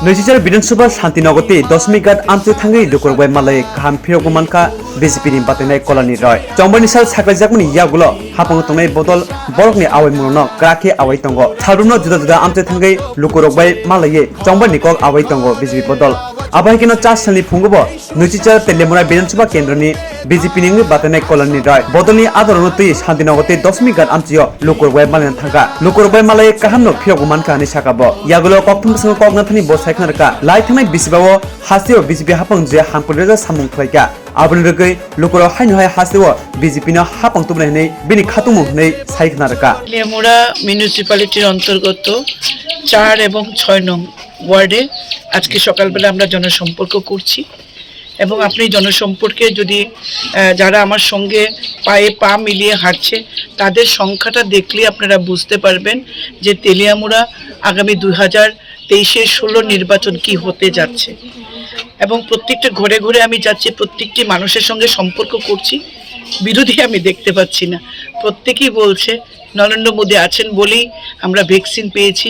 नैजिजार विधानसभा शान्तिनगरते 10 घाट आमचे थांगै लुकुरबाय मालाय गाहाम फिरगमानका BJP नि बातेनाय कलानि रय चंबनि साल साखलाजाकमनि यागुलो हाफांग तंनाय बदल बरकनि आवै मुनो ग्राखे आवै तंगो थारुनो जुदा जुदा आमचे थांगै लुकुरबाय मालाय चंबनि कक आवै तंगो BJP बदल आबायकिनो 4 सालनि फुंगबो नैजिजार तेलेमुरा विधानसभा केन्द्रनि BJP नि बातेनाय कलानि रय बदलनि आदरनो तै शान्तिनगरते 10 घाट आमचियो लुकुरबाय मालाय थांगा लुकुरबाय मालाय गाहामनो फिरगमानका नि साकाबो यागुलो कक्थुम संग कगनाथनि बसायखनारका लाइथांनाय बिसिबावो हासियो BJP हाफांग जे हांपुरजा सामुं खलायका आबुल रगै लुकुराव हायनहाय हासियो BJP न हाफांग तुमनानै बिनि खातुमु नै सायखनारका लेमुरा মিউনিসিপ্যালিটির অন্তর্গত 4 এবং 6 নং ওয়ার্ডে আজকে সকালবেলা আমরা জনসম্পর্ক করছি এবং আপনি জনসম্পর্কে যদি যারা আমার সঙ্গে পায়ে পা মিলিয়ে হাঁটছে তাদের সংখ্যাটা দেখলে আপনারা বুঝতে পারবেন যে তেলিয়ামুড়া আগামী 2023-এর 16 নির্বাচন কি হতে যাচ্ছে এবং প্রত্যেকটা ঘরে ঘরে আমি যাচ্ছি প্রত্যেকটি মানুষের সঙ্গে সম্পর্ক করছি বিরোধী আমি দেখতে পাচ্ছি না প্রত্যেকই বলছে নরেন্দ্র মোদী আছেন বলেই আমরা ভ্যাকসিন পেয়েছি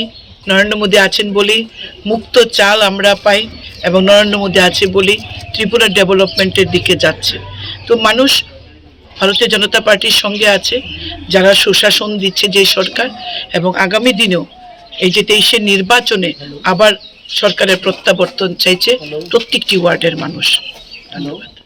নরেন্দ্র মোদী আছেন বলেই মুক্ত চাল আমরা পাই এবং নরেন্দ্র মোদী আছে বলেই ত্রিপুরা ডেভেলপমেন্টের দিকে যাচ্ছে তো মানুষ ভারতীয় জনতা পার্টির সঙ্গে আছে যারা সুশাসন দিচ্ছে যে সরকার এবং আগামী দিনেও এই যে 23-এর নির্বাচনে আবার সরকারের প্রত্যাবর্তন চাইছে প্রত্যেকটি ওয়ার্ডের মানুষ। ধন্যবাদ।